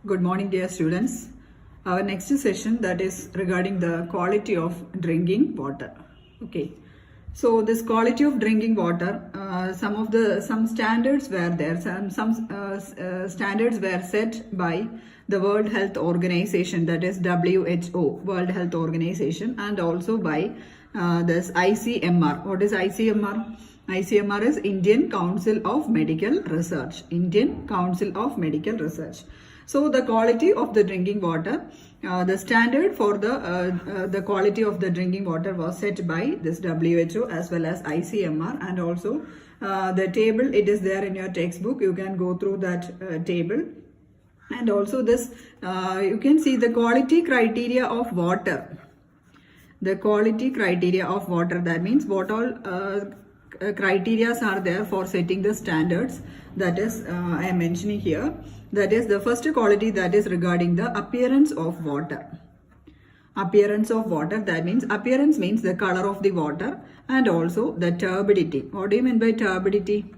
Good morning, dear students. Our next session that is regarding the quality of drinking water. Okay. So this quality of drinking water, some standards were there. Some standards were set by the World Health Organization, that is WHO, World Health Organization, and also by this ICMR. What is ICMR? ICMR is Indian Council of Medical Research. Indian Council of Medical Research. So the quality of the drinking water, the standard for the quality of the drinking water was set by this WHO as well as ICMR, and also the table, it is there in your textbook. You can go through that table. And also this, you can see the quality criteria of water. The quality criteria of water, that means what all criteria are there for setting the standards, that is I am mentioning here. That is the first quality, that is regarding the appearance of water. Appearance of water, that means appearance means the color of the water, and also the turbidity. What do you mean by turbidity?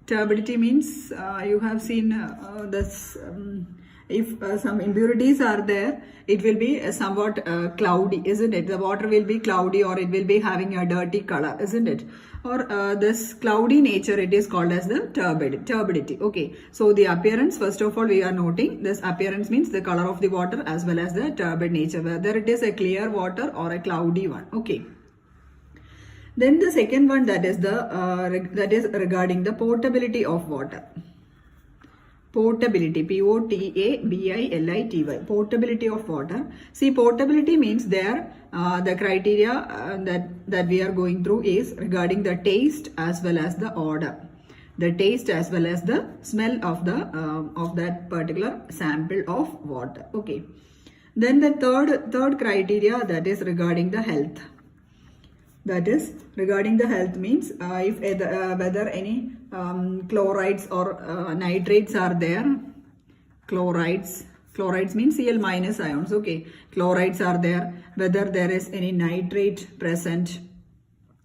Turbidity means you have seen this. If some impurities are there, it will be somewhat cloudy, isn't it? The water will be cloudy, or it will be having a dirty color, isn't it? Or this cloudy nature, it is called as the turbidity. Okay, so the appearance, first of all, we are noting this appearance means the color of the water as well as the turbid nature, whether it is a clear water or a cloudy one. Okay. Then the second one, that is that is regarding the portability of water. Portability, P-O-T-A-B-I-L-I-T-Y, portability of water. See, portability means there the criteria that we are going through is regarding the taste as well as the odor. The taste as well as the smell of the of that particular sample of water. Okay. Then the third criteria, that is regarding the health. That is regarding the health means if whether any chlorides or nitrates are there. Chlorides means Cl minus ions. Okay, chlorides are there. Whether there is any nitrate present,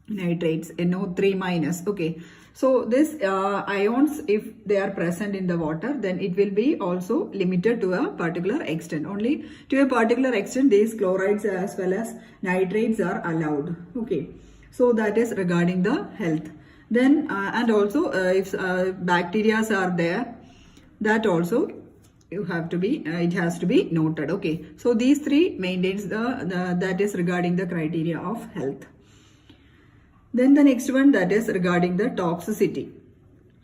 nitrates, NO3 minus. Okay, so this ions, if they are present in the water, then it will be also limited to a particular extent. Only to a particular extent these chlorides as well as nitrates are allowed. Okay, so that is regarding the health. Then and also if bacteria are there, that also you have to be it has to be noted. Okay, so these three maintains that is regarding the criteria of health. Then the next one, that is regarding the toxicity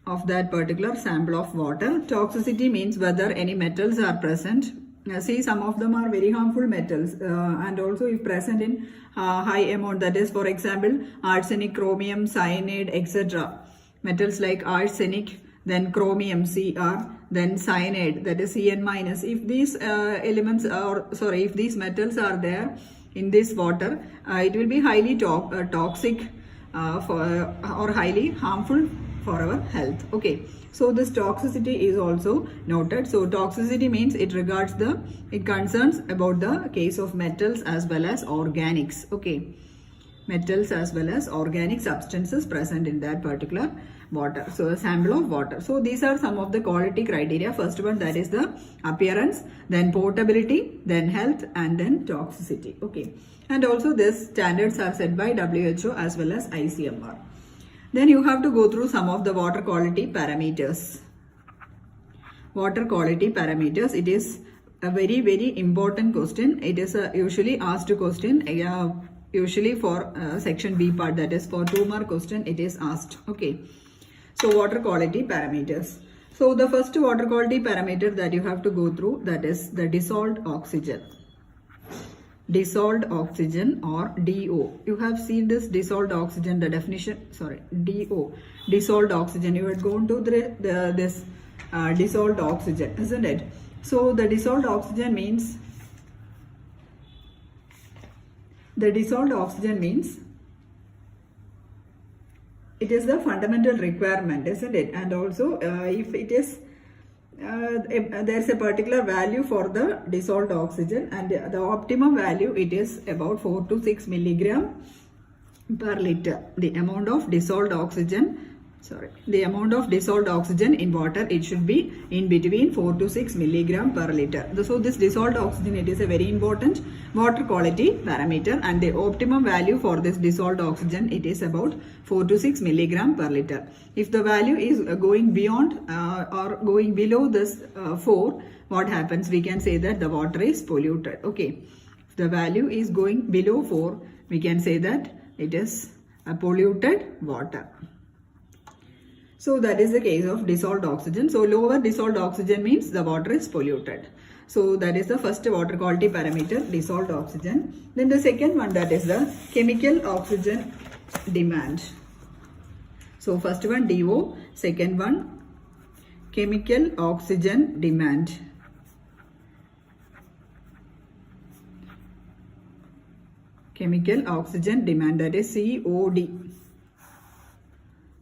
of that particular sample of water. Toxicity means whether any metals are present. See, some of them are very harmful metals, and also if present in high amount, that is for example arsenic, chromium, cyanide, etc. Metals like arsenic, then chromium Cr, then cyanide, that is Cn minus. If these elements if these metals are there in this water, it will be highly toxic or highly harmful for our health. Okay, so this toxicity is also noted. So toxicity means it concerns about the case of metals as well as organics. Okay, metals as well as organic substances present in that particular water. So a sample of water. So these are some of the quality criteria. First one, that is the appearance, then portability, then health, and then toxicity. Okay, and also these standards are set by WHO as well as ICMR. Then you have to go through some of the water quality parameters. Water quality parameters, it is a very, very important question. It is a usually asked question, usually for section B part, that is for 2-mark question it is asked. Okay, so water quality parameters. So the first water quality parameter that you have to go through, that is the dissolved oxygen. Dissolved oxygen, or DO. You have seen this dissolved oxygen, the definition, DO, dissolved oxygen. You had gone to this dissolved oxygen, isn't it? So the dissolved oxygen means, it is the fundamental requirement, isn't it? And also if it is there's a particular value for the dissolved oxygen, and the optimum value, it is about 4 to 6 milligram per liter. The amount of dissolved oxygen the amount of dissolved oxygen in water, it should be in between 4 to 6 milligram per liter. So this dissolved oxygen, it is a very important water quality parameter, and the optimum value for this dissolved oxygen, it is about 4 to 6 milligram per liter. If the value is going beyond or going below this 4, what happens? We can say that the water is polluted. Okay, if the value is going below 4, we can say that it is a polluted water. So that is the case of dissolved oxygen. So lower dissolved oxygen means the water is polluted. So that is the first water quality parameter, dissolved oxygen. Then the second one, that is the chemical oxygen demand. So first one DO, second one chemical oxygen demand. Chemical oxygen demand, that is COD.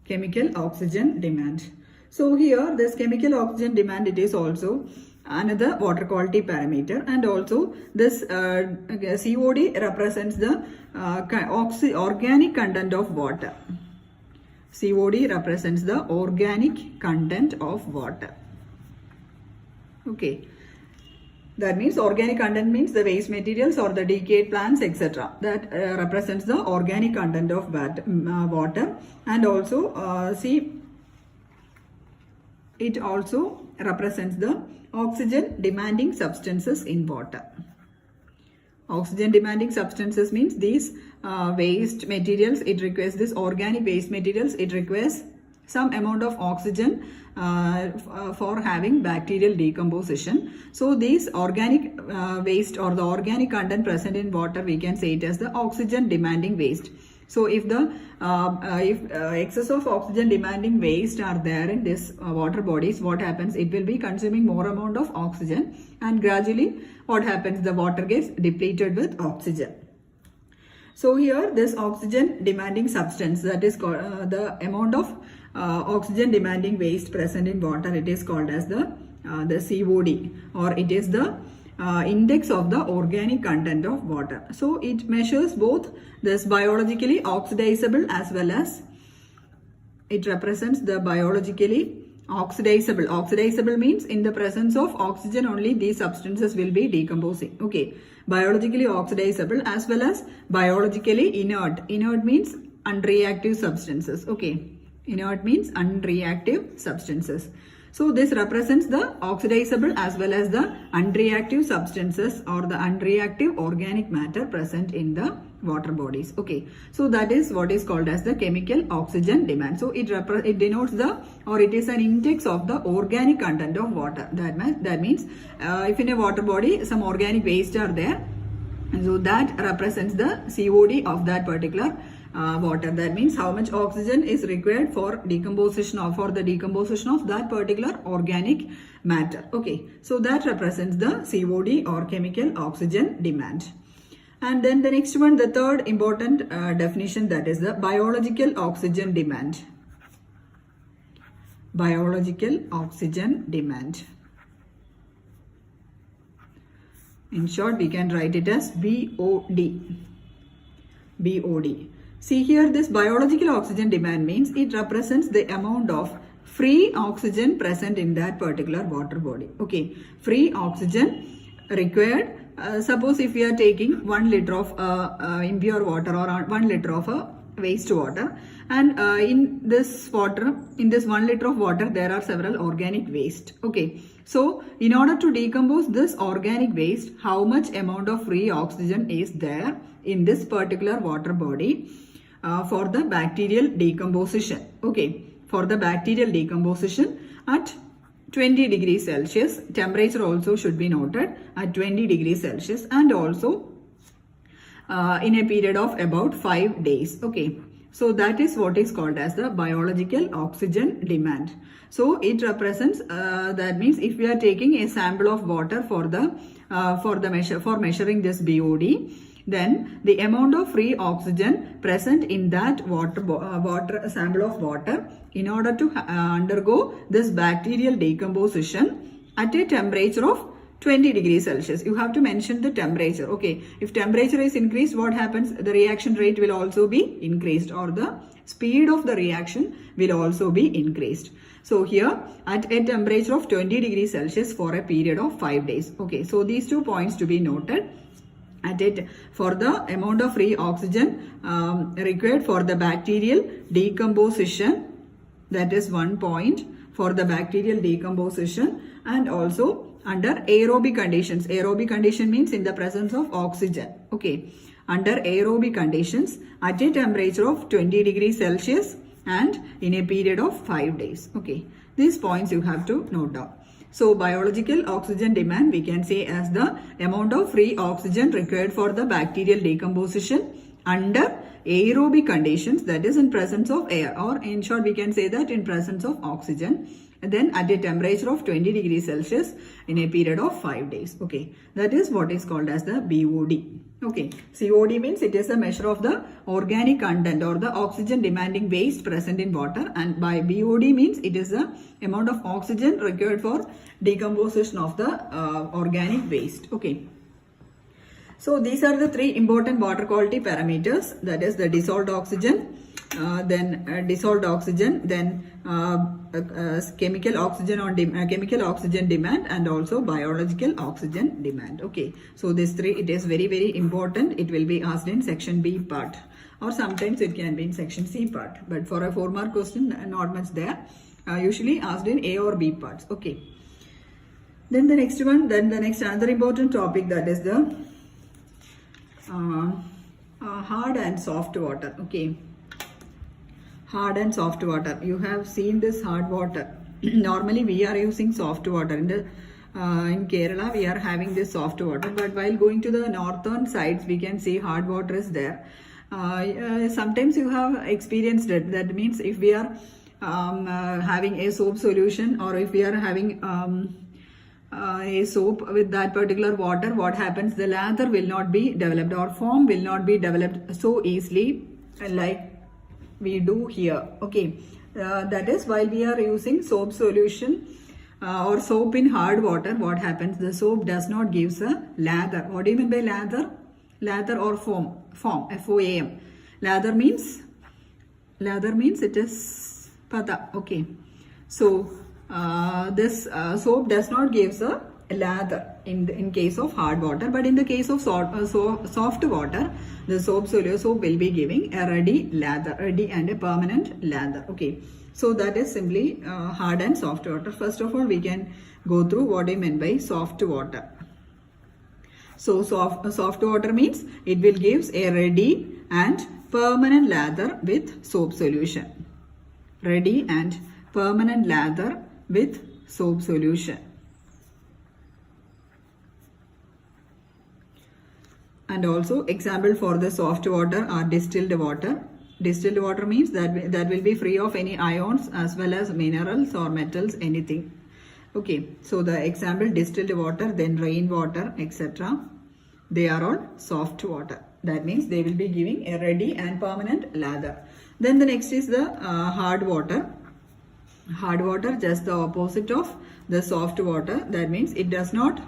Chemical oxygen demand. So here this chemical oxygen demand, it is also another water quality parameter, and also this COD represents the organic content of water. COD represents the organic content of water. Okay. That means organic content means the waste materials or the decayed plants, etc. That represents the organic content of water. And also it also represents the oxygen demanding substances in water. Oxygen demanding substances means these waste materials, it requires this organic waste materials, it requires some amount of oxygen for having bacterial decomposition. So these organic waste or the organic content present in water, we can say it as the oxygen demanding waste. So if the excess of oxygen demanding waste are there in this water bodies, what happens? It will be consuming more amount of oxygen, and gradually what happens? The water gets depleted with oxygen. So here this oxygen demanding substance, that is called the amount of oxygen demanding waste present in water, it is called as the COD, or it is the index of the organic content of water. So it measures both this biologically oxidizable as well as it represents the biologically oxidizable. Oxidizable means in the presence of oxygen only these substances will be decomposing. Okay, biologically oxidizable as well as biologically inert. Inert means unreactive substances. Okay, inert means unreactive substances. So this represents the oxidizable as well as the unreactive substances or the unreactive organic matter present in the water bodies. Okay, so that is what is called as the chemical oxygen demand. So it denotes the, or it is an index of the organic content of water. That means if in a water body some organic waste are there, so that represents the COD of that particular water. That means how much oxygen is required for decomposition or for the decomposition of that particular organic matter. Okay, so that represents the COD or chemical oxygen demand. And then the next one, the third important definition, that is the biological oxygen demand. Biological oxygen demand. In short, we can write it as BOD. BOD. See here, this biological oxygen demand means it represents the amount of free oxygen present in that particular water body. Okay, free oxygen required. Suppose if we are taking 1 liter of impure water or 1 liter of waste water, and in this 1 liter of water there are several organic waste. Okay, so in order to decompose this organic waste, how much amount of free oxygen is there in this particular water body for the bacterial decomposition? Okay, for the bacterial decomposition at 20 degrees Celsius, temperature also should be noted at 20 degrees Celsius, and also in a period of about 5 days. Okay, so that is what is called as the biological oxygen demand. So it represents that means if we are taking a sample of water for measuring this BOD, then the amount of free oxygen present in that sample of water in order to undergo this bacterial decomposition at a temperature of 20 degrees Celsius. You have to mention the temperature. Okay, if temperature is increased, what happens? The reaction rate will also be increased, or the speed of the reaction will also be increased. So here at a temperature of 20 degrees Celsius for a period of 5 days. Okay, so these 2 points to be noted. At it, for the amount of free oxygen required for the bacterial decomposition, that is 1 point for the bacterial decomposition, and also under aerobic conditions. Aerobic condition means in the presence of oxygen. Okay, under aerobic conditions at a temperature of 20 degrees Celsius and in a period of 5 days. Okay, these points you have to note down. So biological oxygen demand we can say as the amount of free oxygen required for the bacterial decomposition under aerobic conditions, that is in presence of air, or in short we can say that in presence of oxygen, and then at a temperature of 20 degrees Celsius in a period of 5 days. Okay, that is what is called as the BOD. Okay, COD means it is a measure of the organic content or the oxygen demanding waste present in water, and by BOD means it is the amount of oxygen required for decomposition of the organic waste. Okay. So these are the 3 important water quality parameters, that is the dissolved oxygen, then chemical oxygen demand, and also biological oxygen demand. Okay, so these 3, it is very, very important. It will be asked in section B part, or sometimes it can be in section C part, but for a 4-mark question not much there, usually asked in A or B parts. Okay, then the next another important topic, that is the hard and soft water. Okay, hard and soft water. You have seen this hard water. Normally we are using soft water. In Kerala we are having this soft water, but while going to the northern sides we can see hard water is there. Sometimes you have experienced it. That means if we are having a soap solution, or if we are having a soap with that particular water, what happens? The lather will not be developed, or foam will not be developed so easily like we do here. Okay, that is while we are using soap solution or soap in hard water, what happens? The soap does not give a lather. What do you mean by lather? Lather or foam, F-O-A-M. Lather means it is pada. Okay, so this soap does not give a lather in case of hard water, but in the case of soft water, the soap will be giving a ready and a permanent lather. Okay, so that is simply hard and soft water. First of all, we can go through what I meant by soft water. So soft water means it will give a ready and permanent lather with soap solution. Ready and permanent lather with soap solution. And also example for the soft water are distilled water. Distilled water means that will be free of any ions as well as minerals or metals, anything. Okay, so the example distilled water, then rainwater, etc. They are all soft water. That means they will be giving a ready and permanent lather. Then the next is the hard water. Hard water, just the opposite of the soft water. That means it does not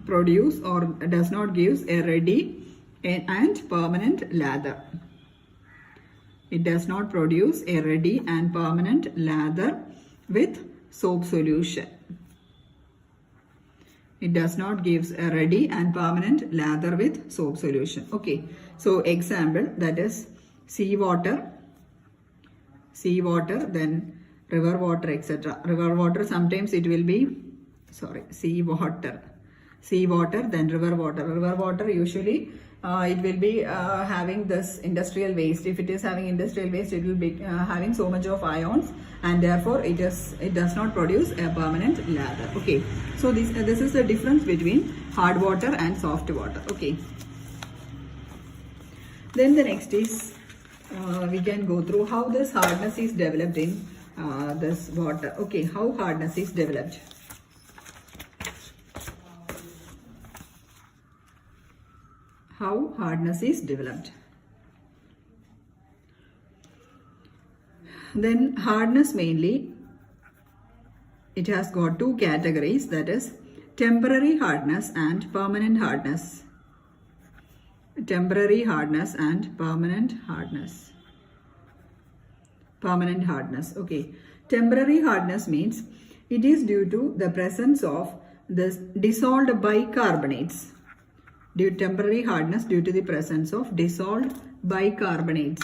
produce or does not give a ready and permanent lather. It does not produce a ready and permanent lather with soap solution. It does not give a ready and permanent lather with soap solution. Okay, so example, that is seawater, then river water, etc. River water, sometimes it will be seawater, then river water. River water usually it will be having this industrial waste. If it is having industrial waste, it will be having so much of ions, and therefore it does not produce a permanent lather. Okay, so this is the difference between hard water and soft water. Okay, then the next is we can go through how this hardness is developed in this water. Okay, how hardness is developed. How hardness is developed. Then hardness mainly it has got two categories, that is temporary hardness and permanent hardness. Temporary hardness and permanent hardness. Permanent hardness. Okay. Temporary hardness means it is due to the presence of the dissolved bicarbonates. Temporary hardness due to the presence of dissolved bicarbonates.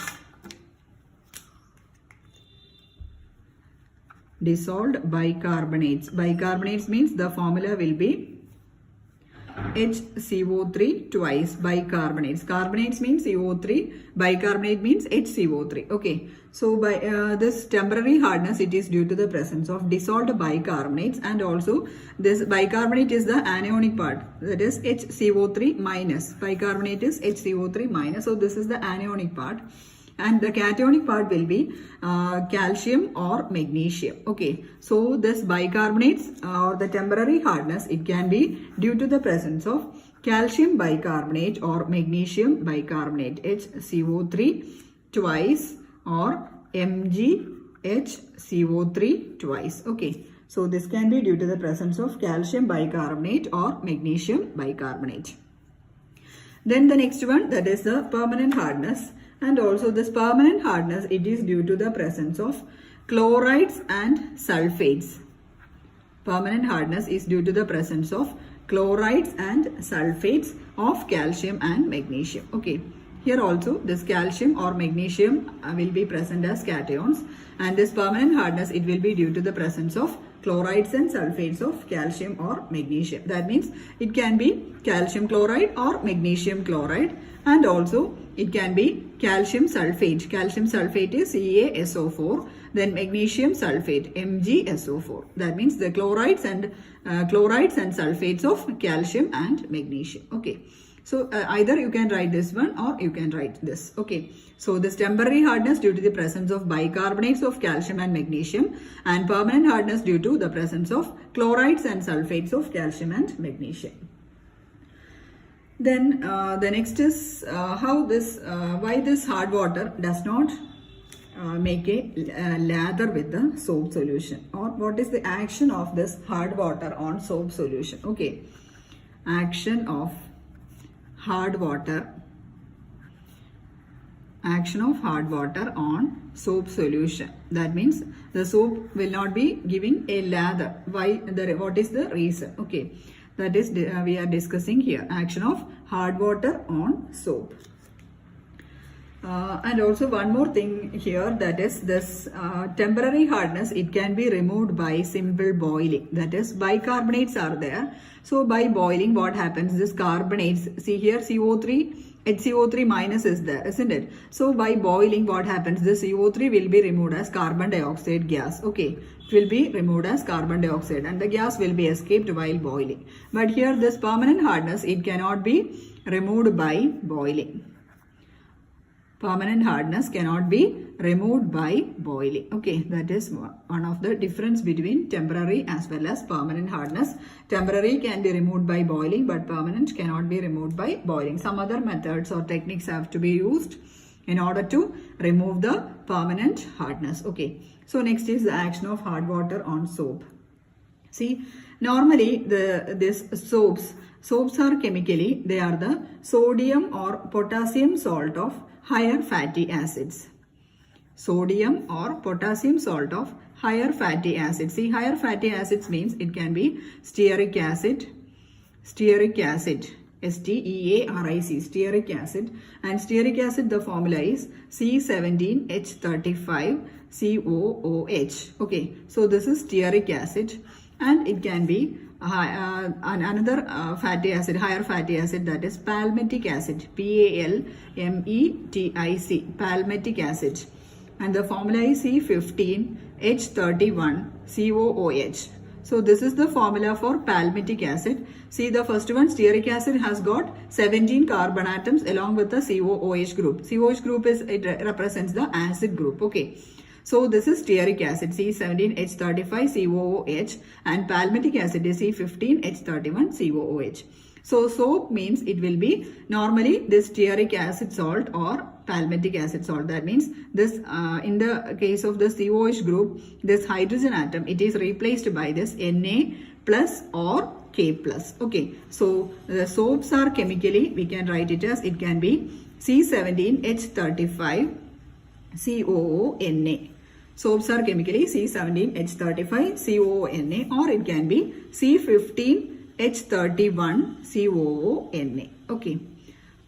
Dissolved bicarbonates. Bicarbonates means the formula will be HCO3 twice. Bicarbonates. Carbonates means CO3. Bicarbonate means HCO3. Okay. So by this temporary hardness, it is due to the presence of dissolved bicarbonates, and also this bicarbonate is the anionic part, that is HCO3 minus. Bicarbonate is HCO3 minus. So this is the anionic part. And the cationic part will be calcium or magnesium. Okay, so this bicarbonates or the temporary hardness, it can be due to the presence of calcium bicarbonate or magnesium bicarbonate, HCO3 twice or MgHCO3 twice. Okay, so this can be due to the presence of calcium bicarbonate or magnesium bicarbonate. Then the next one, that is the permanent hardness. And also this permanent hardness, it is due to the presence of chlorides and sulfates. Permanent hardness is due to the presence of chlorides and sulfates of calcium and magnesium. Okay. Here also this calcium or magnesium will be present as cations, and this permanent hardness, it will be due to the presence of chlorides and sulfates of calcium or magnesium. That means it can be calcium chloride or magnesium chloride, and also it can be calcium sulfate. Calcium sulfate is CaSO4, then magnesium sulfate MgSO4. That means the chlorides and sulfates of calcium and magnesium. Okay. So either you can write this one or you can write this. Okay. So this temporary hardness due to the presence of bicarbonates of calcium and magnesium, and permanent hardness due to the presence of chlorides and sulfates of calcium and magnesium. Then the next is why this hard water does not make a lather with the soap solution, or what is the action of this hard water on soap solution. Okay. Action of hard water on soap solution. That means the soap will not be giving a lather. What is the reason? Okay, that is we are discussing here, action of hard water on soap. And also one more thing here, that is this temporary hardness, it can be removed by simple boiling. That is, bicarbonates are there. So by boiling, what happens? This carbonates, see here HCO3 minus is there, isn't it? So by boiling, what happens? This CO3 will be removed as carbon dioxide gas. Okay, it will be removed as carbon dioxide, and the gas will be escaped while boiling. But here this permanent hardness, it cannot be removed by boiling. Permanent hardness cannot be removed by boiling. Okay, that is one of the difference between temporary as well as permanent hardness. Temporary can be removed by boiling, but permanent cannot be removed by boiling. Some other methods or techniques have to be used in order to remove the permanent hardness. Okay, so next is the action of hard water on soap. See, normally these soaps are chemically, they are the sodium or potassium salt of higher fatty acids. Sodium or potassium salt of higher fatty acids. See, higher fatty acids means it can be stearic acid, SteAric, stearic acid. And stearic acid, the formula is C17H35COOH. Okay, so this is stearic acid, and it can be another fatty acid, higher fatty acid, that is palmitic acid, PALMETIC, palmitic acid, and the formula is C15H31COOH. So this is the formula for palmitic acid. See, the first one, stearic acid, has got 17 carbon atoms along with the COOH group. COOH group represents the acid group. Okay. So this is stearic acid, C17H35COOH, and palmitic acid is C15H31COOH. So soap means it will be normally this stearic acid salt or palmitic acid salt. That means this in the case of the COH group, this hydrogen atom, it is replaced by this Na plus or K plus. Okay, so the soaps are chemically, we can write it as, it can be C17H35 COONA. Soaps are chemically C17H35 COONA, or it can be C15H31 COONA. Okay,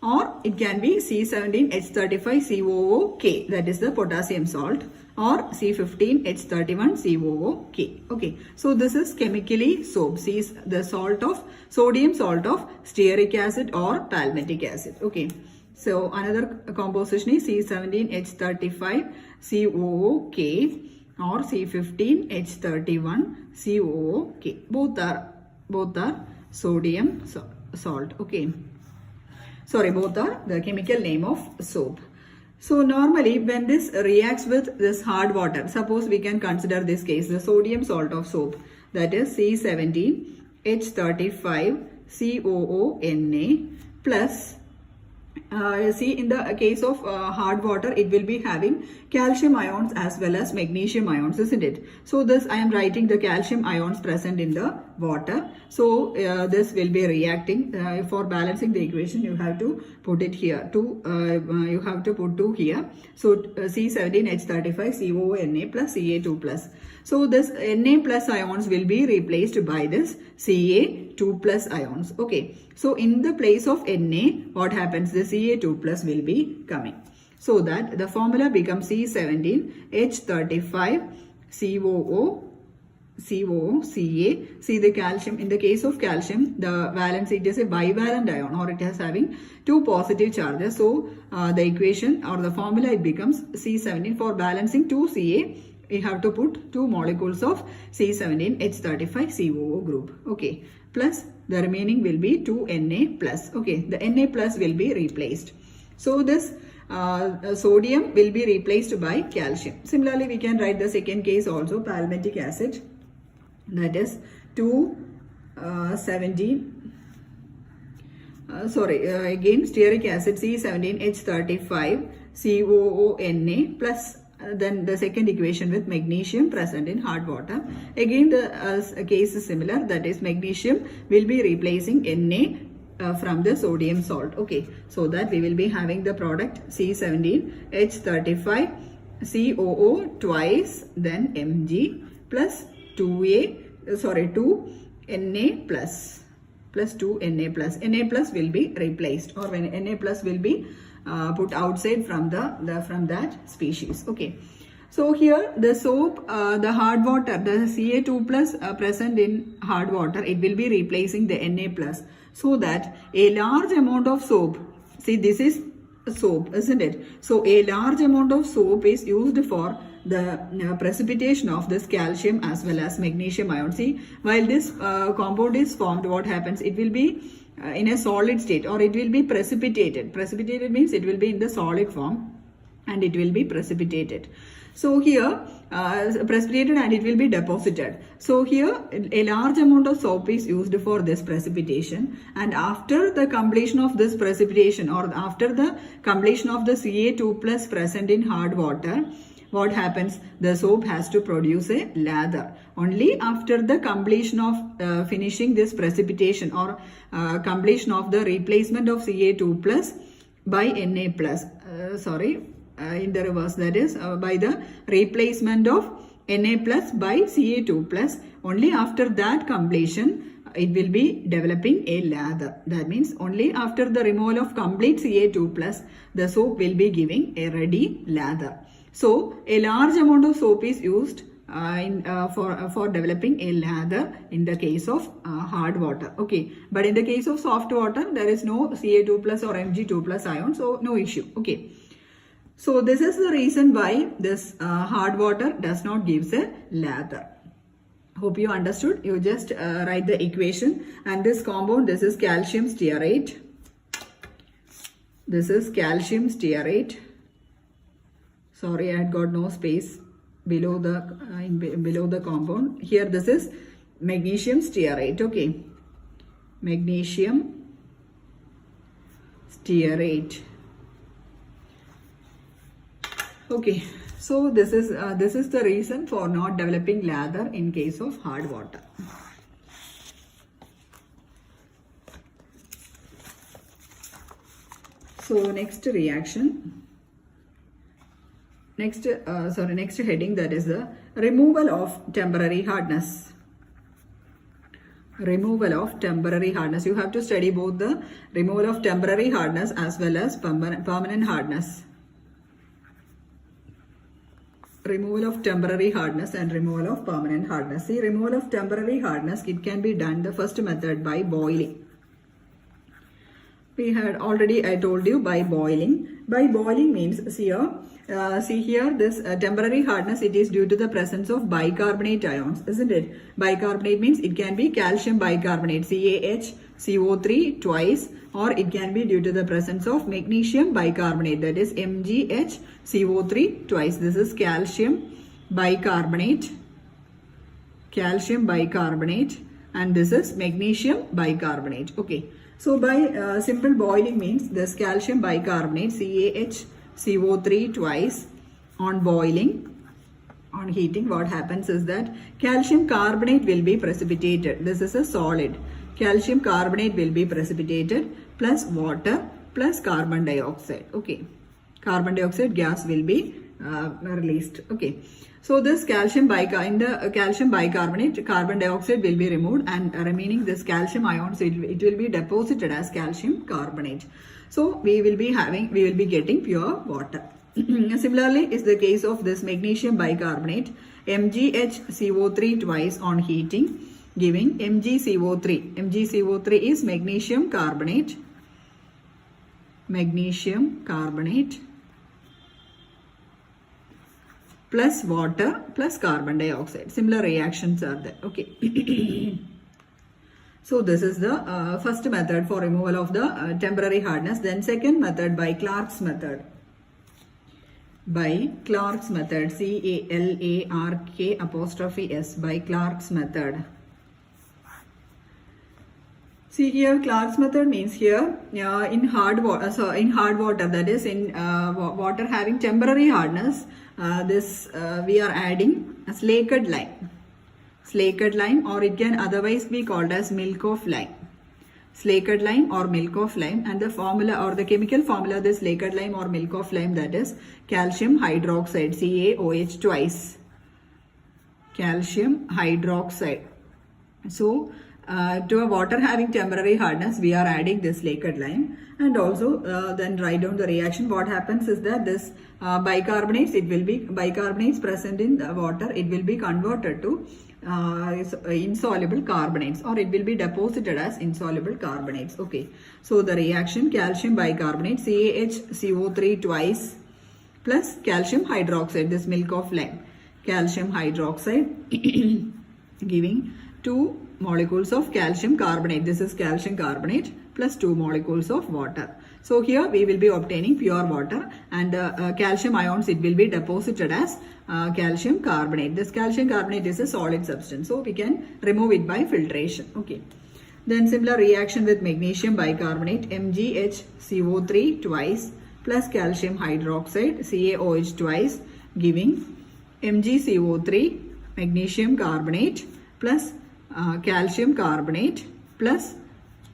or it can be C17H35 COOK, that is the potassium salt, or C15H31 COOK. Okay, so this is chemically soap. C is the salt of sodium salt of stearic acid or palmitic acid. Okay, so another composition is C17H35 COOK or C15H31 COOK. Both are sodium salt. Okay, sorry, both are the chemical name of soap. So normally when this reacts with this hard water, suppose we can consider this case, the sodium salt of soap, that is C17H35 COONA plus see, in the case of hard water, it will be having calcium ions as well as magnesium ions, isn't it? So this, I am writing the calcium ions present in the water. So this will be reacting. For balancing the equation, you have to put it here. You have to put 2 here. So C17H35 CONA plus Ca2 plus. So this Na plus ions will be replaced by this Ca2 plus ions. Okay. So in the place of Na, what happens? The Ca2 plus will be coming. So that the formula becomes C17H35 COO, Ca. See the calcium, in the case of calcium, the valence, it is a bivalent ion, or it is having 2 positive charges. So the equation or the formula, it becomes C17. For balancing 2 Ca, we have to put 2 molecules of C17H35 COO group. Okay, plus the remaining will be 2 Na plus. Okay, the Na plus will be replaced. So this sodium will be replaced by calcium. Similarly, we can write the second case also, palmitic acid, that is 217 again stearic acid C17H35 COONA plus then the second equation with magnesium present in hard water. Again the case is similar, that is magnesium will be replacing Na from the sodium salt. Okay, so that we will be having the product C17H35 COO twice then Mg plus 2 Na plus 2 Na plus. Na plus will be replaced, or when Na plus will be put outside from that species. Okay, so here the soap, the hard water, the Ca2 plus present in hard water, it will be replacing the Na plus, so that a large amount of soap, see this is soap, isn't it? So a large amount of soap is used for the precipitation of this calcium as well as magnesium ion. See, while this compound is formed, what happens? It will be in a solid state, or it will be precipitated. Precipitated means it will be in the solid form and it will be precipitated. So here precipitated and it will be deposited. So here a large amount of soap is used for this precipitation, and after the completion of this precipitation, or after the completion of the Ca2 plus present in hard water, what happens? The soap has to produce a lather. Only after the completion of finishing this precipitation, or completion of the replacement of Ca2 plus by Na plus, in the reverse, that is by the replacement of Na plus by Ca2 plus, only after that completion it will be developing a lather. That means only after the removal of complete Ca2 plus, the soap will be giving a ready lather. So a large amount of soap is used for developing a lather in the case of hard water. Okay, but in the case of soft water, there is no Ca2 plus or Mg2 plus ion, so no issue. Okay, so this is the reason why this hard water does not give a lather. Hope you understood. You just write the equation, and this compound, this is calcium stearate. This is calcium stearate. Sorry, I had got no space below the compound. Here this is magnesium stearate. Okay, magnesium stearate. Okay, so this is the reason for not developing lather in case of hard water. So next reaction, next heading, that is the removal of temporary hardness. Removal of temporary hardness. You have to study both the removal of temporary hardness as well as permanent hardness. Removal of temporary hardness and removal of permanent hardness. See, removal of temporary hardness, it can be done the first method by boiling. We had already, I told you, by boiling. By boiling means, see here, this temporary hardness, it is due to the presence of bicarbonate ions, isn't it? Bicarbonate means it can be calcium bicarbonate, CaHCO3 twice, or it can be due to the presence of magnesium bicarbonate, that is MgHCO3 twice. This is calcium bicarbonate, and this is magnesium bicarbonate. Okay. So by simple boiling means this calcium bicarbonate, CaHCO3 twice, on boiling, on heating, what happens is that calcium carbonate will be precipitated. This is a solid. Calcium carbonate will be precipitated plus water plus carbon dioxide. Okay. Carbon dioxide gas will be released. Okay. So this calcium bicarbonate, carbon dioxide will be removed, and remaining this calcium ions, it will be deposited as calcium carbonate. So we will be getting pure water. Similarly is the case of this magnesium bicarbonate, MgHCO3 twice on heating, giving MgCO3. MgCO3 is magnesium carbonate plus water plus carbon dioxide. Similar reactions are there. Okay. So this is the first method for removal of the temporary hardness. Then second method, by Clark's method. By Clark's method, CALARK''S, by Clark's method. See here, Clark's method means here in hard water, that is in water having temporary hardness, we are adding a slaked lime, or it can otherwise be called as milk of lime. Slaked lime or milk of lime, and the formula or the chemical formula of this slaked lime or milk of lime, that is calcium hydroxide, CaOH twice. Calcium hydroxide. So to a water having temporary hardness, we are adding this slaked lime, and also then write down the reaction. What happens is that this bicarbonates present in the water, it will be converted to insoluble carbonates, or it will be deposited as insoluble carbonates. Okay, so the reaction, calcium bicarbonate, CaHCO3 twice plus calcium hydroxide, this milk of lime, calcium hydroxide giving 2 molecules of calcium carbonate. This is calcium carbonate plus 2 molecules of water. So here we will be obtaining pure water, and calcium ions, it will be deposited as calcium carbonate. This calcium carbonate is a solid substance, so we can remove it by filtration. Okay. Then similar reaction with magnesium bicarbonate, MgHCO3 twice plus calcium hydroxide, CaOH twice, giving MgCO3 magnesium carbonate plus calcium carbonate plus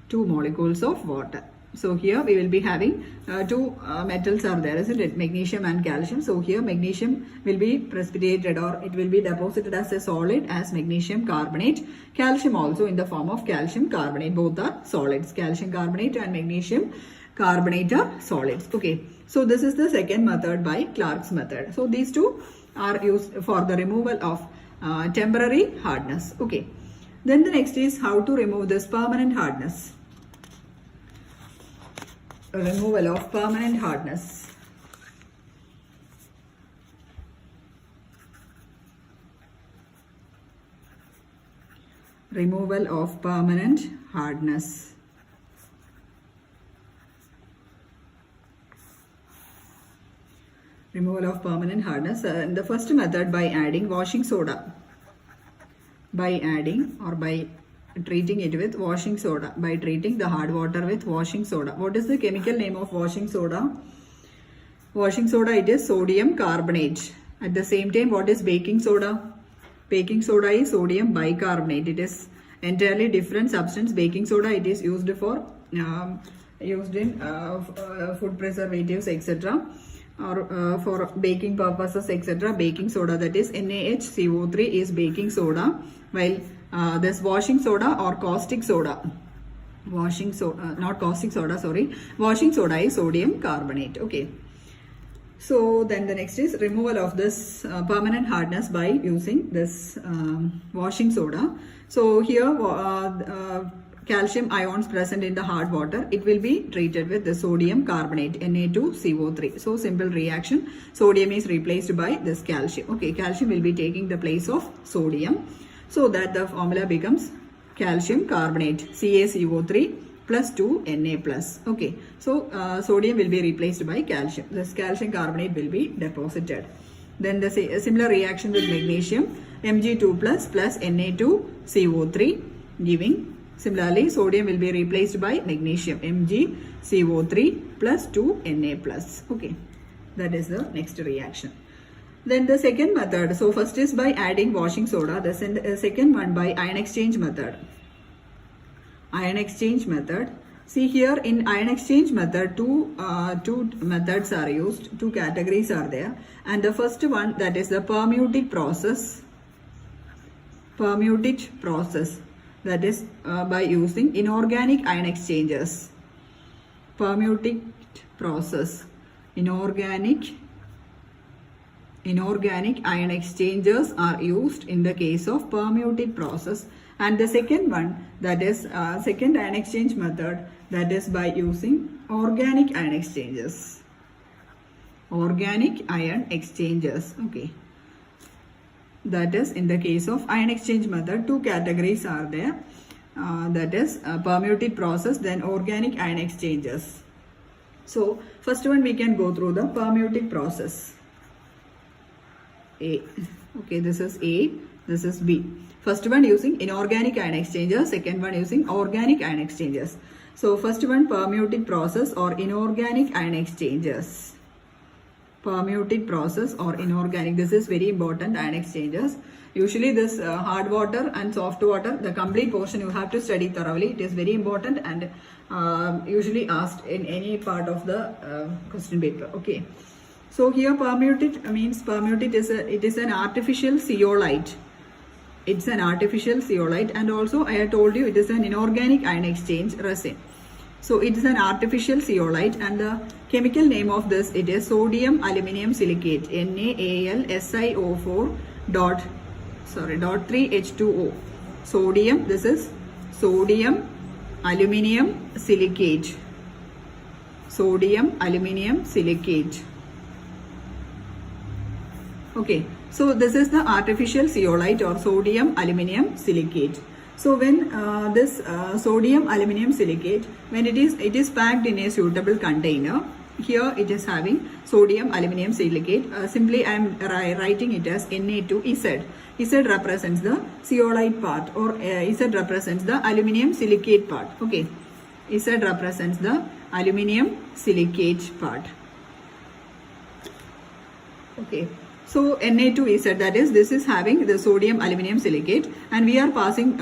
2 molecules of water. So here we will be having 2 metals are there, isn't it? Magnesium and calcium. So here magnesium will be precipitated, or it will be deposited as a solid as magnesium carbonate. Calcium also in the form of calcium carbonate. Both are solids. Calcium carbonate and magnesium carbonate are solids. Okay. So this is the second method by Clark's method. So these two are used for the removal of temporary hardness. Okay. Then the next is how to remove this permanent hardness. Removal of permanent hardness. Removal of permanent hardness. Removal of permanent hardness. The first method, by adding washing soda. By adding or by treating it with washing soda, by treating the hard water with washing soda. What is the chemical name of washing soda? Washing soda, it is sodium carbonate. At the same time, what is baking soda? Baking soda is sodium bicarbonate. It is entirely different substance. Baking soda, it is used for used in food preservatives, etc., or for baking purposes, etc. Baking soda, that is NaHCO3, is baking soda, while this washing soda or caustic soda, washing soda, not caustic soda, sorry, washing soda is sodium carbonate. Okay. So then the next is removal of this permanent hardness by using this washing soda. So here calcium ions present in the hard water, it will be treated with the sodium carbonate, Na2CO3. So simple reaction, sodium is replaced by this calcium. Okay, calcium will be taking the place of sodium, so that the formula becomes calcium carbonate, CaCO3 plus 2 Na plus. Okay, so sodium will be replaced by calcium. This calcium carbonate will be deposited. Then the similar reaction with magnesium, Mg2 plus Na2CO3, giving similarly sodium will be replaced by magnesium, MgCO3 plus 2 Na plus. Okay, that is the next reaction. Then the second method, so first is by adding washing soda, the second one by ion exchange method. Ion exchange method. See here in ion exchange method, two methods are used, two categories are there, and the first one, that is the permutic process. Permutic process, that is by using inorganic ion exchanges. Permutic process, inorganic ion exchangers are used in the case of permutic process. And the second one, that is second ion exchange method, that is by using organic ion exchanges. Organic ion exchanges. Okay, that is in the case of ion exchange method, two categories are there, that is permutic process, then organic ion exchanges. So first one we can go through the permutic process. A. Okay, this is A, this is B. First one using inorganic ion exchanges, second one using organic ion exchanges. So first one, permutic process or inorganic ion exchanges. Permutic process or inorganic, this is very important, ion exchanges. Usually this hard water and soft water, the complete portion you have to study thoroughly. It is very important and usually asked in any part of the question paper. Okay. So here permutic means, permutic is it is an artificial zeolite. It's an artificial zeolite, and also I have told you it is an inorganic ion exchange resin. So it is an artificial zeolite, and the chemical name of this, it is sodium aluminium silicate, NaAlSiO4 dot 3H2O. Sodium, this is sodium aluminium silicate. Sodium aluminium silicate. Okay, so this is the artificial zeolite or sodium aluminium silicate. So when this sodium aluminium silicate, when it is packed in a suitable container, here it is having sodium aluminium silicate. Simply I am writing it as Na2Z. Z represents the zeolite part, or Z represents the aluminium silicate part. Okay, Z represents the aluminium silicate part. Okay. So Na2Z, that is, this is having the sodium aluminium silicate, and we are passing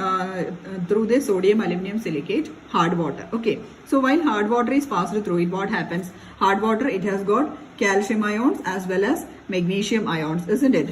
through the sodium aluminium silicate hard water. Okay, so while hard water is passed through it, what happens? Hard water, it has got calcium ions as well as magnesium ions, isn't it?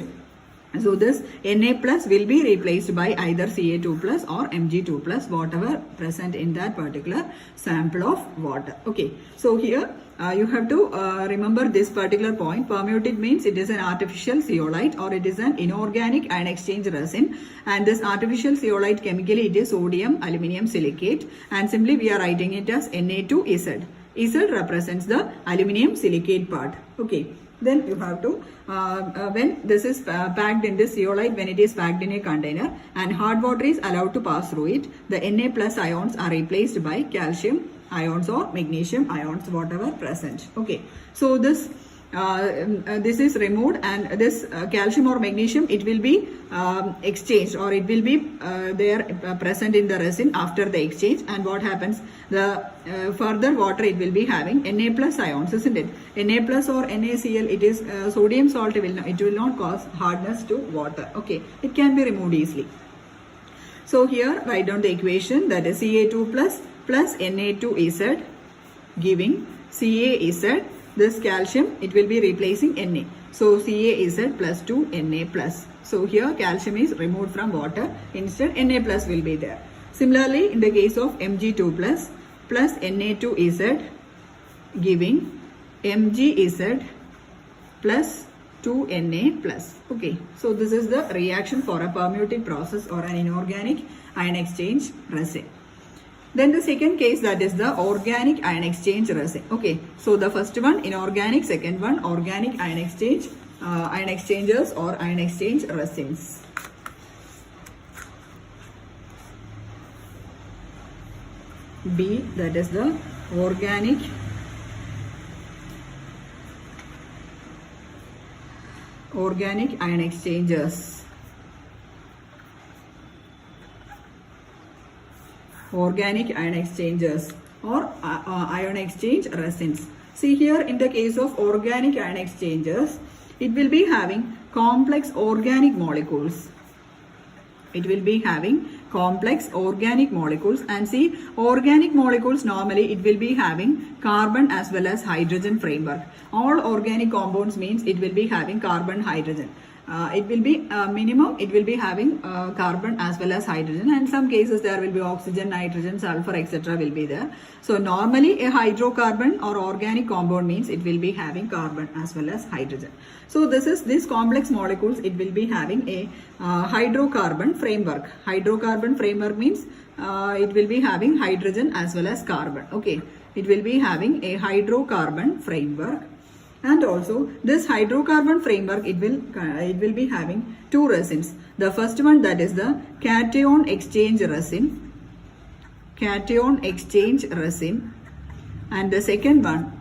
So this Na plus will be replaced by either Ca2 plus or Mg2 plus, whatever present in that particular sample of water. Okay, so here you have to remember this particular point. Permutic means it is an artificial zeolite or it is an inorganic ion exchange resin, and this artificial zeolite chemically it is sodium aluminium silicate, and simply we are writing it as Na2Z. Z represents the aluminium silicate part. Okay. Then you have to, when this is packed in this zeolite, when it is packed in a container and hard water is allowed to pass through it, the Na plus ions are replaced by calcium ions or magnesium ions, whatever present. Okay, so this this is removed, and this calcium or magnesium, it will be exchanged, or it will be there present in the resin after the exchange. And what happens, the further water it will be having Na plus ions, isn't it? Na plus or NaCl, it is sodium salt, it will not cause hardness to water. Okay, it can be removed easily. So here write down the equation, that is Ca2 plus Na2Z giving CaZ. This calcium, it will be replacing Na. So CaZ plus 2 Na plus. So here calcium is removed from water. Instead Na plus will be there. Similarly, in the case of Mg2 plus Na2Z giving MgZ plus 2 Na plus. Okay. So this is the reaction for a permutive process or an inorganic ion exchange resin. Then the second case, that is the organic ion exchange resin. Okay, so the first one inorganic, second one organic ion exchange, ion exchangers or ion exchange resins. B, that is the organic ion exchangers. Organic ion exchangers or ion exchange resins. See here, in the case of organic ion exchangers, it will be having complex organic molecules. It will be having complex organic molecules, and see, organic molecules normally it will be having carbon as well as hydrogen framework. All organic compounds means it will be having carbon, hydrogen. It will be minimum, it will be having carbon as well as hydrogen, and in some cases there will be oxygen, nitrogen, sulfur, etc. will be there. So normally a hydrocarbon or organic compound means it will be having carbon as well as hydrogen. So this complex molecules, it will be having a hydrocarbon framework. Hydrocarbon framework means it will be having hydrogen as well as carbon. Okay, it will be having a hydrocarbon framework. And also this hydrocarbon framework, it will be having two resins. The first one, that is the cation exchange resin, and the second one,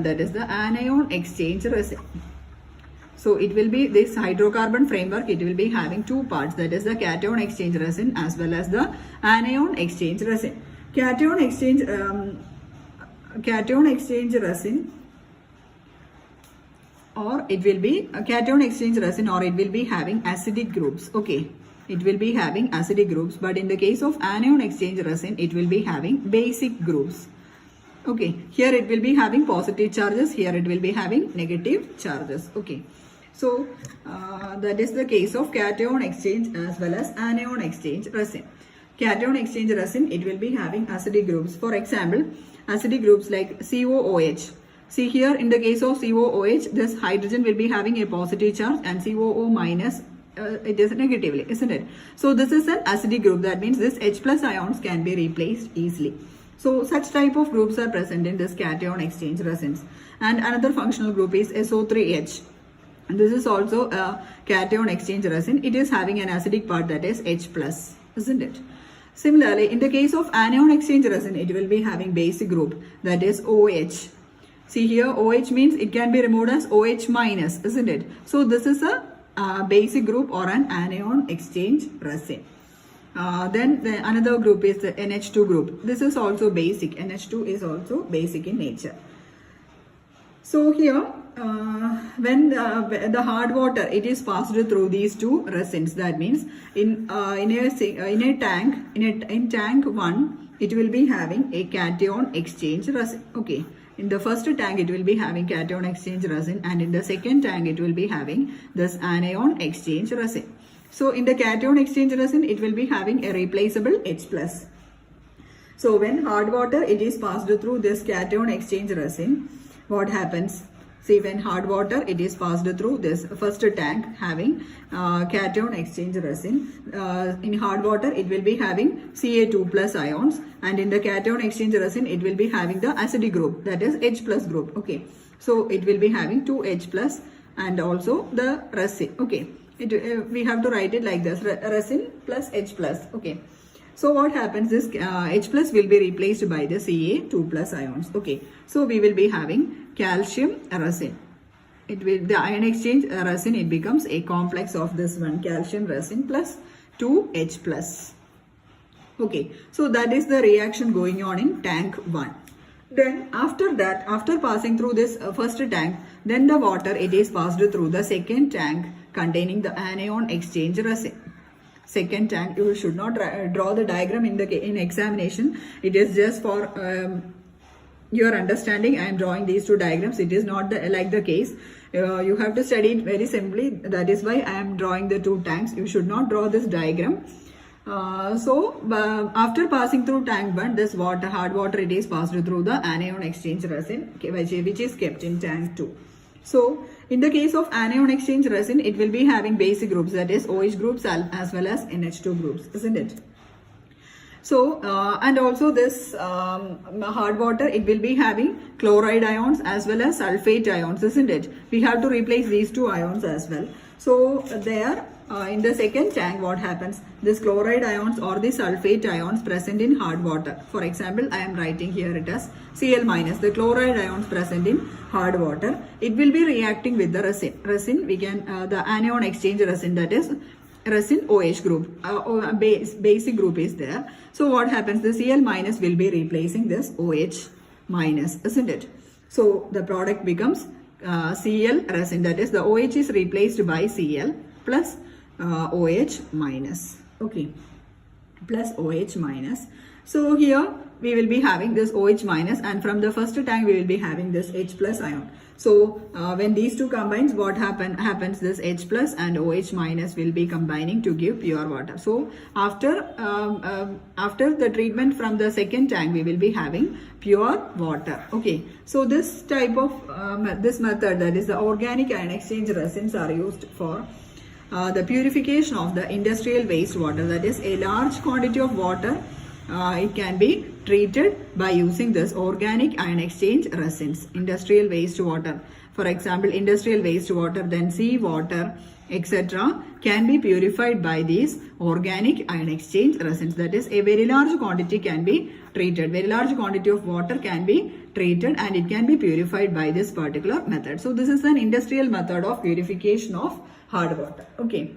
that is the anion exchange resin. So it will be this hydrocarbon framework, it will be having two parts, that is the cation exchange resin as well as the anion exchange resin. Cation exchange resin, or it will be a cation exchange resin, or it will be having acidic groups. Okay, it will be having acidic groups, but in the case of anion exchange resin, it will be having basic groups. Okay, here it will be having positive charges, here it will be having negative charges. Okay, so that is the case of cation exchange as well as anion exchange resin. Cation exchange resin, it will be having acidic groups. For example, acidic groups like COOH. See here, in the case of COOH, this hydrogen will be having a positive charge, and COO minus it is negatively, isn't it? So this is an acidic group. That means this H plus ions can be replaced easily. So such type of groups are present in this cation exchange resins. And another functional group is SO3H. And this is also a cation exchange resin. It is having an acidic part, that is H plus, isn't it? Similarly, in the case of anion exchange resin, it will be having basic group, that is OH. See here, OH means it can be removed as OH minus, isn't it? So this is a basic group or an anion exchange resin. Then another group is the NH2 group. This is also basic. NH2 is also basic in nature. So here, when the hard water, it is passed through these two resins. That means in tank 1, it will be having a cation exchange resin. Okay, in the first tank it will be having cation exchange resin, and in the second tank it will be having this anion exchange resin. So in the cation exchange resin, it will be having a replaceable H plus. So when hard water, it is passed through this cation exchange resin, what happens? See, when hard water, it is passed through this first tank having cation exchange resin. In hard water, it will be having Ca2 plus ions, and in the cation exchange resin, it will be having the acidic group, that is H plus group. Okay, so it will be having 2H plus and also the resin. Okay, we have to write it like this, resin plus H plus. Okay, So what happens is H plus will be replaced by the Ca2 plus ions. Okay, so we will be having calcium resin. It will, the ion exchange resin, it becomes a complex of this one, calcium resin plus 2H plus. Okay, so that is the reaction going on in tank 1. Then after that, after passing through this first tank, then the water, it is passed through the second tank containing the anion exchange resin. Second tank, you should not draw the diagram in examination. It is just for your understanding. I am drawing these two diagrams. It is not like the case. You have to study it very simply. That is why I am drawing the two tanks. You should not draw this diagram. After passing through tank 1, this water, hard water, it is passed through the anion exchange resin, which is kept in tank 2. So in the case of anion exchange resin, it will be having basic groups, that is OH groups as well as NH2 groups, isn't it? So and also this hard water, it will be having chloride ions as well as sulfate ions, isn't it? We have to replace these two ions as well. So there in the second tank, what happens? This chloride ions or the sulfate ions present in hard water. For example, I am writing here it as Cl minus, the chloride ions present in hard water. It will be reacting with the resin. Resin, we can, the anion exchange resin, that is resin OH group, basic group is there. So what happens? The Cl minus will be replacing this OH minus, isn't it? So the product becomes Cl resin, that is the OH is replaced by Cl plus OH minus. Okay, plus OH minus. So here we will be having this OH minus, and from the first tank we will be having this H plus ion. So when these two combines, what happens? This H plus and OH minus will be combining to give pure water. So after the treatment from the second tank, we will be having pure water. Okay, so this type of this method, that is the organic ion exchange resins, are used for the purification of the industrial wastewater. That is a large quantity of water. It can be treated by using this organic ion exchange resins, industrial wastewater. For example, industrial wastewater, then sea water, etc. can be purified by these organic ion exchange resins. That is, a very large quantity can be treated. Very large quantity of water can be treated and it can be purified by this particular method. So this is an industrial method of purification of hard water. Okay.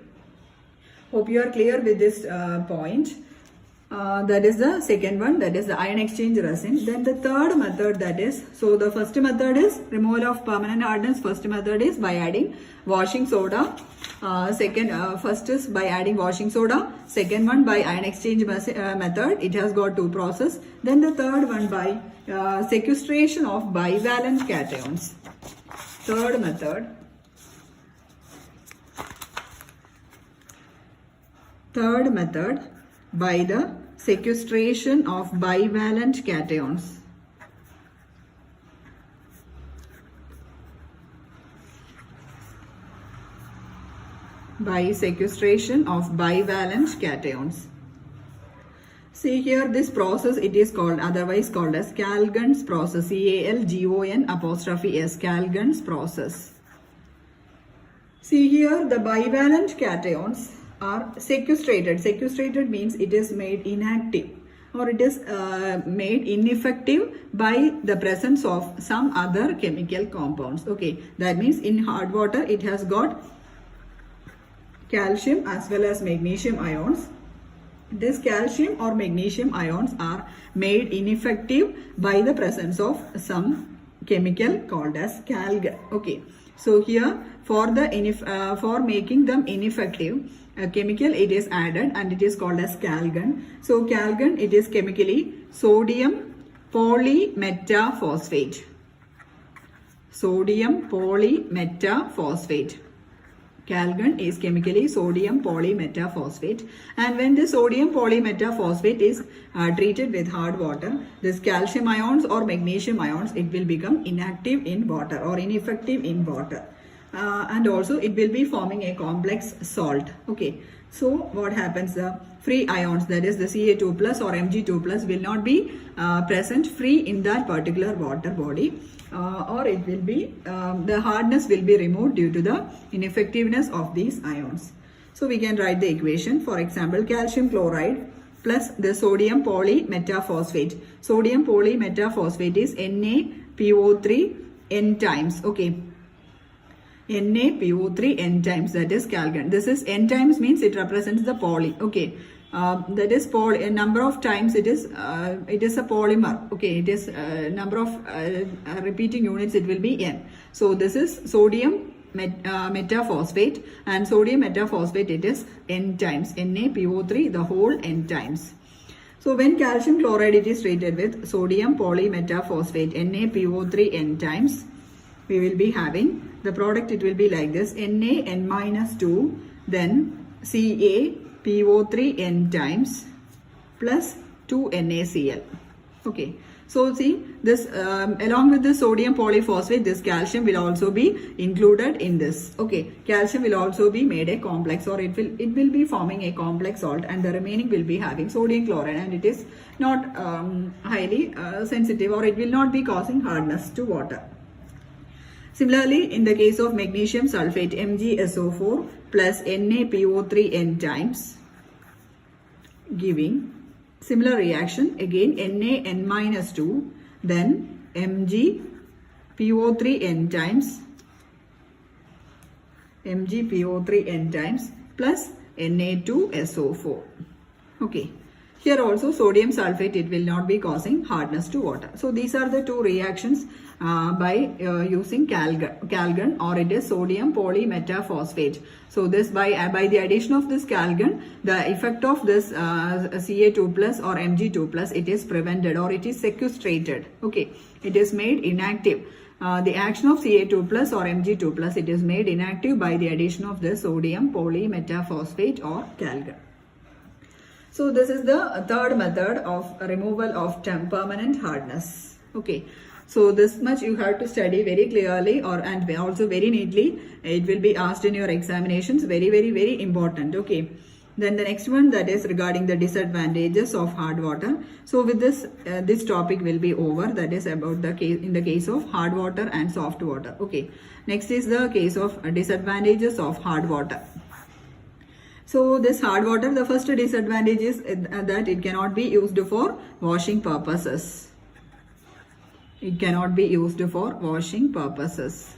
Hope you are clear with this point. That is the second one, that is the ion exchange resin. Then the third method, that is, so the first method is removal of permanent hardness. First method is by adding washing soda. First is by adding washing soda. Second one by ion exchange method. It has got two processes. Then the third one by sequestration of bivalent cations. Third method. Third method by the sequestration of bivalent cations. By sequestration of bivalent cations. See here, this process, it is called, otherwise called as Calgon's process. CALGON''S, Calgon's process. See here, the bivalent cations are sequestrated. Sequestrated means it is made inactive or it is made ineffective by the presence of some other chemical compounds. Okay, that means in hard water it has got calcium as well as magnesium ions. This calcium or magnesium ions are made ineffective by the presence of some chemical called as Calgon. Okay, so here for making them ineffective, a chemical it is added and it is called as Calgon. So Calgon, it is chemically sodium polymetaphosphate. Sodium polymetaphosphate. Calgon is chemically sodium polymetaphosphate, and when the sodium polymetaphosphate is treated with hard water, this calcium ions or magnesium ions, it will become inactive in water or ineffective in water. And also it will be forming a complex salt. Okay, so what happens? The free ions, that is the Ca2 plus or Mg2 plus, will not be present free in that particular water body, or it will be the hardness will be removed due to the ineffectiveness of these ions. So we can write the equation. For example, calcium chloride plus the sodium polymetaphosphate. Sodium polymetaphosphate is NaPO3 n times. Okay. NaPO3 n times, that is calgon. This is n times means it represents the poly. Okay. That is a number of times it is a polymer. Okay, it is number of repeating units, it will be n. So this is sodium metaphosphate, and sodium metaphosphate it is n times, NaPO3 the whole n times. So when calcium chloride it is treated with sodium polymetaphosphate NaPO3 n times, we will be having the product, it will be like this: NaN-2, then CaPO3 n times plus 2 NaCl. Okay. So see this along with the sodium polyphosphate, this calcium will also be included in this. Okay, calcium will also be made a complex, or it will be forming a complex salt, and the remaining will be having sodium chloride, and it is not highly sensitive, or it will not be causing hardness to water. Similarly, in the case of magnesium sulfate, MgSO4 plus NaPO3 n times, giving similar reaction again, NaN-2, then MgPO3 n times, MgPO3 n times plus Na2SO4. Okay. Here also sodium sulfate, it will not be causing hardness to water. So these are the two reactions by using calgon, or it is sodium polymetaphosphate. So this by the addition of this calgon, the effect of this Ca2 plus or Mg2 plus, it is prevented, or it is sequestrated. Okay, it is made inactive. The action of Ca2 plus or Mg2 plus, it is made inactive by the addition of the sodium polymetaphosphate or calgon. So this is the third method of removal of permanent hardness. Okay. So this much you have to study very clearly, and also very neatly. It will be asked in your examinations. Very, very, very important. Okay. Then the next one, that is regarding the disadvantages of hard water. So with this, this topic will be over. That is about the case in the case of hard water and soft water. Okay. Next is the case of disadvantages of hard water. So this hard water, the first disadvantage is that it cannot be used for washing purposes. It cannot be used for washing purposes.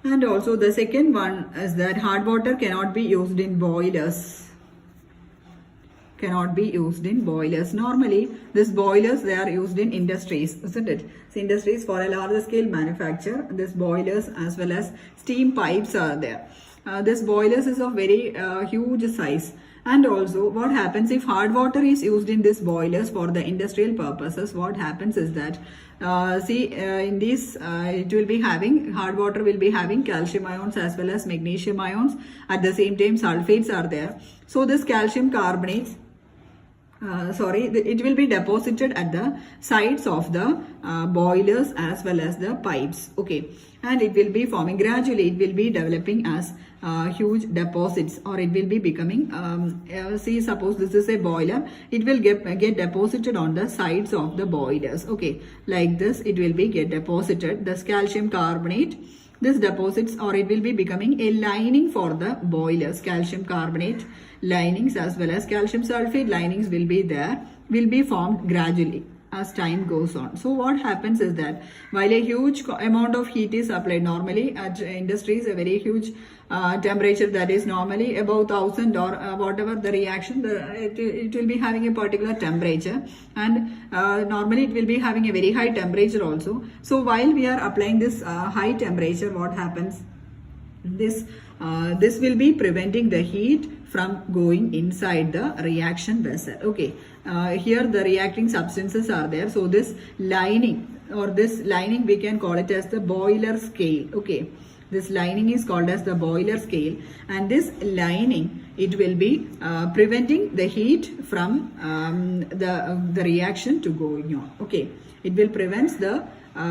And also the second one is that hard water cannot be used in boilers. Cannot be used in boilers. Normally, these boilers, they are used in industries, isn't it? So industries for a larger scale manufacture, these boilers as well as steam pipes are there. This boilers is of very huge size. And also what happens if hard water is used in these boilers for the industrial purposes, what happens is that in these it will be having, hard water will be having calcium ions as well as magnesium ions. At the same time sulfates are there. So this calcium carbonates, it will be deposited at the sides of the boilers as well as the pipes. Okay, and it will be forming gradually, it will be developing as huge deposits, or it will be becoming see, suppose this is a boiler, it will get deposited on the sides of the boilers. Okay, like this it will be get deposited, this calcium carbonate, this deposits, or it will be becoming a lining for the boilers. Calcium carbonate linings as well as calcium sulfate linings will be there, will be formed gradually as time goes on. So what happens is that while a huge amount of heat is applied, normally at industries a very huge temperature, that is normally about 1000 or whatever the reaction, it will be having a particular temperature, and normally it will be having a very high temperature also. So while we are applying this high temperature, what happens? This will be preventing the heat from going inside the reaction vessel. Okay, here the reacting substances are there. So this lining, or this lining we can call it as the boiler scale. Okay, this lining is called as the boiler scale, and this lining, it will be preventing the heat from the reaction to going on. Okay, it will prevent the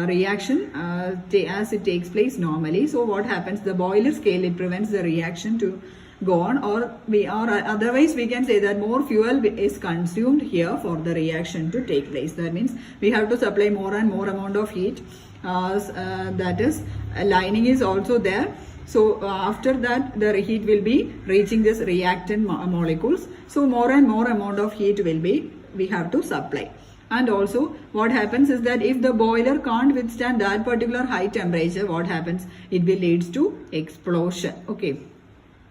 reaction as it takes place normally. So what happens, the boiler scale, it prevents the reaction to go on, or otherwise we can say that more fuel is consumed here for the reaction to take place. That means we have to supply more and more amount of heat. That is, lining is also there, So after that, the heat will be reaching this reactant molecules. So more and more amount of heat will be, we have to supply. And also what happens is that if the boiler can't withstand that particular high temperature, what happens? It will leads to explosion. Okay.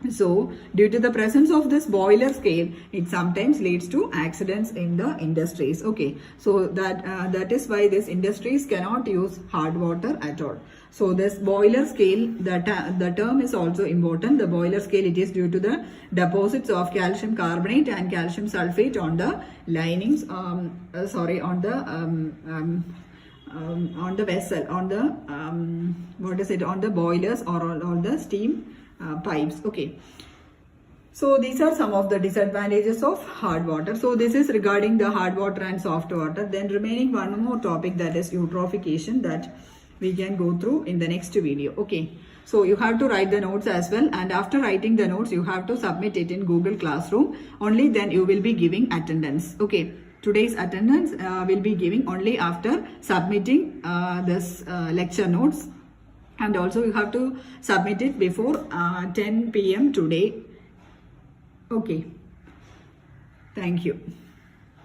So due to the presence of this boiler scale, it sometimes leads to accidents in the industries. Okay, so that is why these industries cannot use hard water at all. So this boiler scale, the term is also important. The boiler scale, it is due to the deposits of calcium carbonate and calcium sulfate on the linings. On the vessel, on the on the boilers or on the steam pipes. Okay, so these are some of the disadvantages of hard water. So this is regarding the hard water and soft water. Then remaining one more topic, that is eutrophication, that we can go through in the next video. Okay, so you have to write the notes as well, and after writing the notes you have to submit it in Google Classroom. Only then you will be giving attendance. Okay, today's attendance will be giving only after submitting this lecture notes. And also you have to submit it before 10 p.m. today. Okay. Thank you.